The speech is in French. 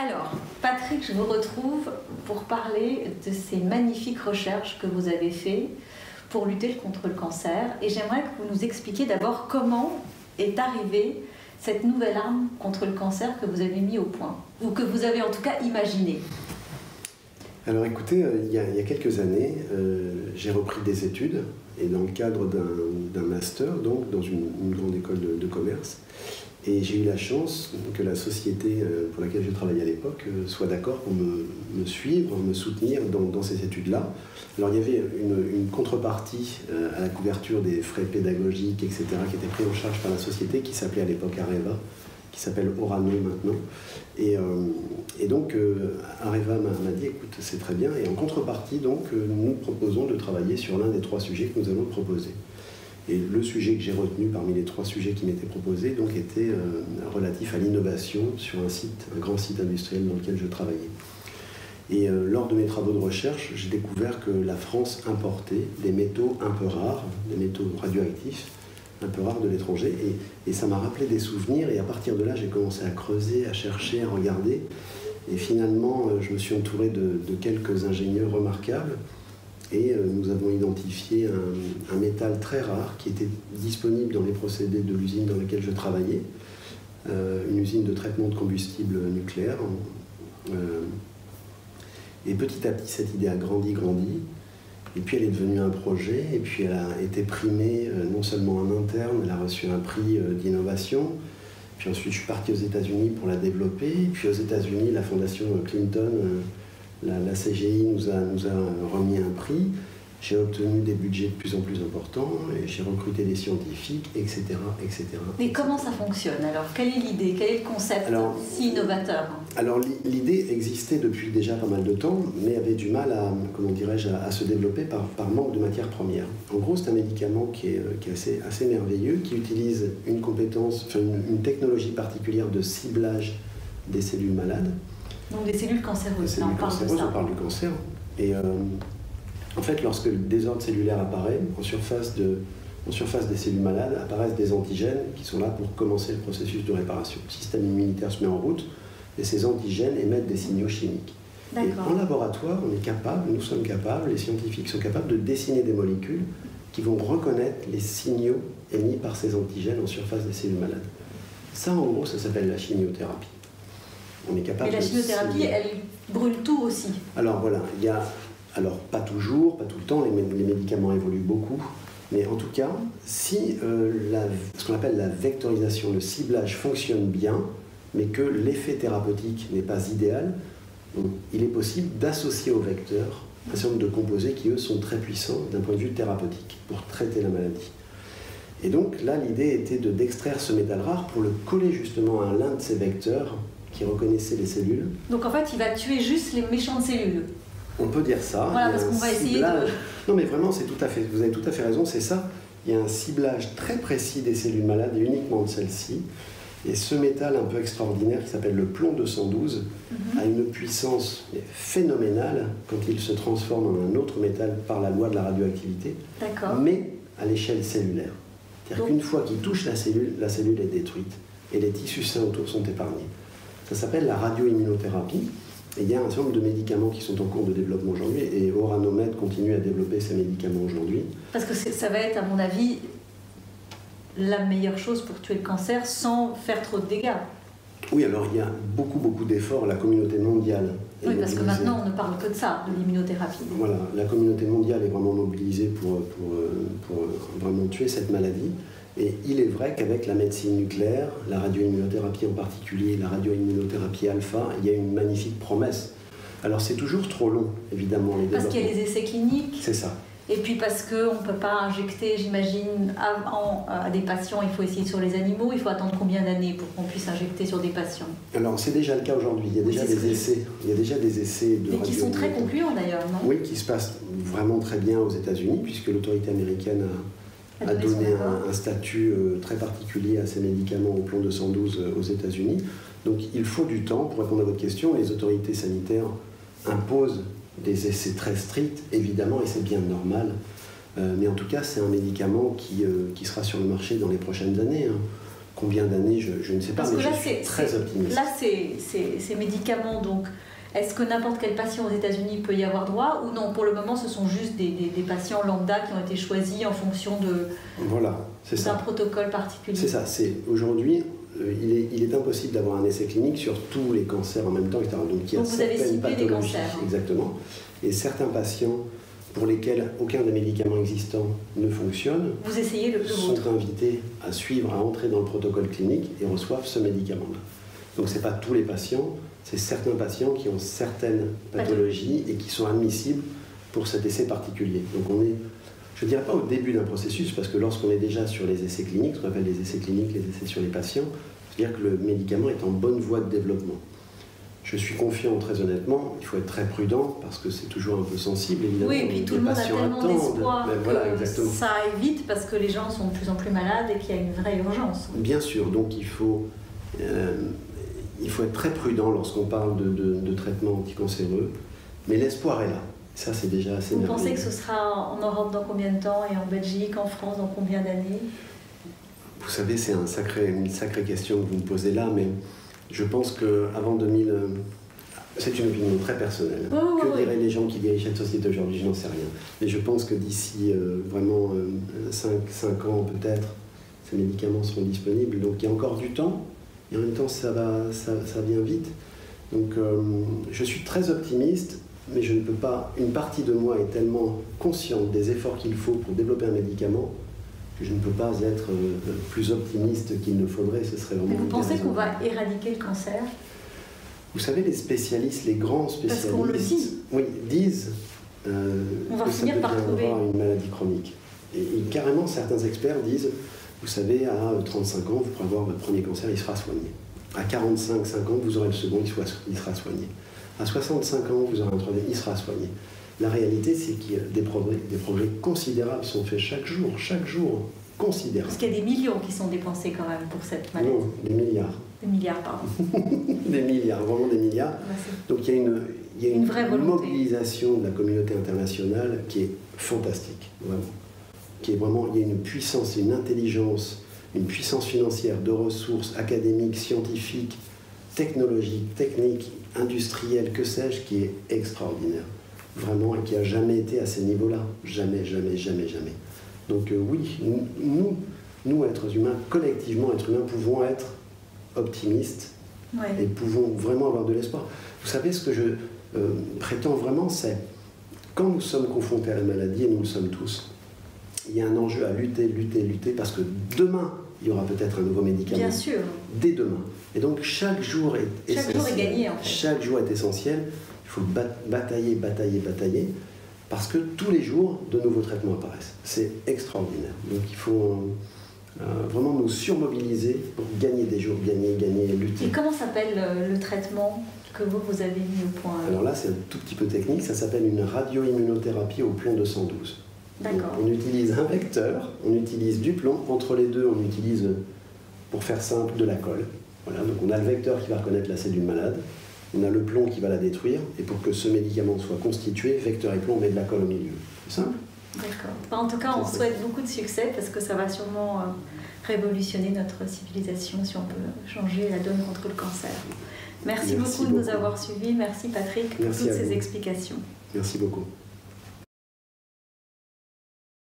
Alors, Patrick, je vous retrouve pour parler de ces magnifiques recherches que vous avez faites pour lutter contre le cancer. Et j'aimerais que vous nous expliquiez d'abord comment est arrivée cette nouvelle arme contre le cancer que vous avez mis au point, ou que vous avez en tout cas imaginé. Alors écoutez, il y a quelques années, j'ai repris des études, et dans le cadre d'un master, donc dans une grande école de commerce, et j'ai eu la chance que la société pour laquelle je travaillais à l'époque soit d'accord pour me suivre, me soutenir dans ces études-là. Alors il y avait une contrepartie à la couverture des frais pédagogiques, etc., qui était pris en charge par la société, qui s'appelait à l'époque Areva, qui s'appelle Orano maintenant. Et donc Areva m'a dit, écoute, c'est très bien, et en contrepartie, donc, nous proposons de travailler sur l'un des 3 sujets que nous allons proposer. Et le sujet que j'ai retenu parmi les 3 sujets qui m'étaient proposés donc, était relatif à l'innovation sur un grand site industriel dans lequel je travaillais. Et lors de mes travaux de recherche, j'ai découvert que la France importait des métaux un peu rares, des métaux radioactifs, un peu rares de l'étranger, et ça m'a rappelé des souvenirs, et à partir de là, j'ai commencé à creuser, à chercher, à regarder, et finalement, je me suis entouré de quelques ingénieurs remarquables, et nous avons identifié un métal très rare qui était disponible dans les procédés de l'usine dans laquelle je travaillais, une usine de traitement de combustible nucléaire. Et petit à petit, cette idée a grandi, et puis elle est devenue un projet, et puis elle a été primée non seulement en interne, elle a reçu un prix d'innovation, puis ensuite je suis parti aux États-Unis pour la développer, et puis aux États-Unis, la fondation Clinton, la CGI nous a remis un prix. J'ai obtenu des budgets de plus en plus importants, et j'ai recruté des scientifiques, etc., etc. Mais comment ça fonctionne alors? Quelle est l'idée? Quel est le concept si innovateur? Alors l'idée existait depuis déjà pas mal de temps, mais avait du mal à, comment dirais-je, à se développer par manque de matières premières. En gros, c'est un médicament qui est assez merveilleux, qui utilise une compétence, enfin une technologie particulière de ciblage des cellules malades. Donc des cellules cancéreuses, on parle du cancer. Et en fait, lorsque le désordre cellulaire apparaît, en surface des cellules malades apparaissent des antigènes qui sont là pour commencer le processus de réparation. Le système immunitaire se met en route et ces antigènes émettent des signaux chimiques. Et en laboratoire, nous sommes capables, les scientifiques sont capables de dessiner des molécules qui vont reconnaître les signaux émis par ces antigènes en surface des cellules malades. Ça, en gros, ça s'appelle la chimiothérapie. On est capable. Et la chimiothérapie, elle brûle tout aussi. Alors voilà, alors pas toujours, pas tout le temps, les médicaments évoluent beaucoup, mais en tout cas, si ce qu'on appelle la vectorisation, le ciblage fonctionne bien, mais que l'effet thérapeutique n'est pas idéal, donc, il est possible d'associer au vecteur un certain nombre de composés qui, eux, sont très puissants d'un point de vue thérapeutique pour traiter la maladie. Et donc là, l'idée était d'extraire ce métal rare pour le coller justement à l'un de ces vecteurs qui reconnaissait les cellules. Donc en fait, il va tuer juste les méchantes cellules. On peut dire ça. Voilà, parce qu'on va essayer de... Non mais vraiment, vous avez tout à fait raison, c'est ça. Il y a un ciblage très précis des cellules malades et uniquement de celles-ci. Et ce métal un peu extraordinaire qui s'appelle le plomb 212 a une puissance phénoménale quand il se transforme en un autre métal par la loi de la radioactivité, mais à l'échelle cellulaire. C'est-à-dire qu'une fois qu'il touche la cellule est détruite et les tissus sains autour sont épargnés. Ça s'appelle la radioimmunothérapie. Et il y a un certain nombre de médicaments qui sont en cours de développement aujourd'hui, et Oranomed continue à développer ces médicaments aujourd'hui. Parce que ça va être, à mon avis, la meilleure chose pour tuer le cancer sans faire trop de dégâts. Oui, alors il y a beaucoup d'efforts, la communauté mondiale. Oui, parce que maintenant on ne parle que de ça, de l'immunothérapie. Voilà, la communauté mondiale est vraiment mobilisée pour vraiment tuer cette maladie. Et il est vrai qu'avec la médecine nucléaire, la radioimmunothérapie en particulier, la radioimmunothérapie alpha, il y a une magnifique promesse. Alors c'est toujours trop long, évidemment. Parce qu'il y a les essais cliniques. C'est ça. Et puis parce qu'on ne peut pas injecter, j'imagine, à des patients, il faut essayer sur les animaux. Il faut attendre combien d'années pour qu'on puisse injecter sur des patients? Alors c'est déjà le cas aujourd'hui. Il y a déjà des essais. Il y a déjà des essais de qui sont très concluants d'ailleurs, non? Oui, qui se passent vraiment très bien aux États-Unis, puisque l'autorité américaine a donné un statut très particulier à ces médicaments au plomb 212 aux États-Unis. Donc il faut du temps pour répondre à votre question. Les autorités sanitaires imposent des essais très stricts, évidemment, et c'est bien normal. Mais en tout cas, c'est un médicament qui sera sur le marché dans les prochaines années. Combien d'années, je ne sais pas, mais je suis très optimiste. Là, ces médicaments, donc, est-ce que n'importe quel patient aux États-Unis peut y avoir droit ou non? Pour le moment, ce sont juste des patients lambda qui ont été choisis en fonction d'un protocole particulier. C'est ça. Aujourd'hui, il est impossible d'avoir un essai clinique sur tous les cancers en même temps, etc. Donc vous avez ciblé des cancers. Exactement. Et certains patients pour lesquels aucun des médicaments existants ne fonctionne, vous essayez le sont invités à suivre, à entrer dans le protocole clinique et reçoivent ce médicament-là. Donc ce n'est pas tous les patients, c'est certains patients qui ont certaines pathologies et qui sont admissibles pour cet essai particulier. Donc on est, je ne dirais pas au début d'un processus, parce que lorsqu'on est déjà sur les essais cliniques, ce qu'on appelle les essais cliniques, les essais sur les patients, c'est-à-dire que le médicament est en bonne voie de développement. Je suis confiant, très honnêtement, il faut être très prudent parce que c'est toujours un peu sensible, évidemment. Oui, et puis tout le monde a tellement d'espoir que ça aille vite parce que les gens sont de plus en plus malades et qu'il y a une vraie urgence. Bien sûr, donc il faut être très prudent lorsqu'on parle de traitement anticancéreux, mais l'espoir est là. Ça, c'est déjà assez merveilleux. Vous pensez que ce sera en Europe dans combien de temps et en Belgique, en France dans combien d'années? Vous savez, c'est une sacrée question que vous me posez là, mais je pense qu'avant 2000, c'est une opinion très personnelle. Que diraient les gens qui dirigent cette société aujourd'hui? Je n'en sais rien. Mais je pense que d'ici vraiment 5 ans peut-être, ces médicaments seront disponibles. Donc il y a encore du temps, et en même temps ça vient vite. Donc je suis très optimiste, mais je ne peux pas. Une partie de moi est tellement consciente des efforts qu'il faut pour développer un médicament que je ne peux pas être plus optimiste qu'il ne faudrait. Ce serait vraiment. Et vous pensez qu'on va éradiquer le cancer? Vous savez, les spécialistes, les grands spécialistes, parce qu'on le dit. Oui, disent on va que finir ça par trouver une maladie chronique. Et carrément, certains experts disent, vous savez, à 35 ans, vous pourrez avoir votre premier cancer, il sera soigné. À 45-50 ans, vous aurez le second, il sera soigné. À 65 ans, vous aurez un troisième, il sera soigné. La réalité, c'est qu'il y a des progrès considérables sont faits chaque jour, considérables. Parce qu'il y a des millions qui sont dépensés quand même pour cette maladie. Non, des milliards. Des milliards, pardon. Des milliards, vraiment des milliards. Donc il y a une vraie mobilisation de la communauté internationale qui est fantastique, vraiment. Il y a une puissance, une intelligence, une puissance financière, de ressources académiques, scientifiques, technologiques, techniques, industrielles, que sais-je, qui est extraordinaire. Vraiment, et qui n'a jamais été à ces niveaux-là. Jamais. Donc oui, nous, êtres humains, collectivement, êtres humains, pouvons être optimistes et pouvons vraiment avoir de l'espoir. Vous savez, ce que je prétends vraiment, c'est quand nous sommes confrontés à la maladie, et nous le sommes tous, il y a un enjeu à lutter, parce que demain, il y aura peut-être un nouveau médicament. Bien sûr. Dès demain. Et donc chaque jour est essentiel. Chaque jour est gagné, en fait. Chaque jour est essentiel. Il faut batailler, parce que tous les jours, de nouveaux traitements apparaissent. C'est extraordinaire. Donc il faut vraiment nous surmobiliser pour gagner des jours, gagner, lutter. Et comment s'appelle le traitement que vous avez mis au point? Alors là, c'est un tout petit peu technique. Ça s'appelle une radioimmunothérapie au plomb 212. D'accord. On utilise un vecteur, on utilise du plomb. Entre les deux, on utilise, pour faire simple, de la colle. Voilà, donc on a le vecteur qui va reconnaître la cellule malade. On a le plomb qui va la détruire, et pour que ce médicament soit constitué, vecteur et plomb, on met de la colle au milieu. C'est simple? D'accord. En tout cas, on souhaite beaucoup de succès, parce que ça va sûrement révolutionner notre civilisation si on peut changer la donne contre le cancer. Merci beaucoup de nous avoir suivis. Merci Patrick pour toutes ces explications. Merci beaucoup.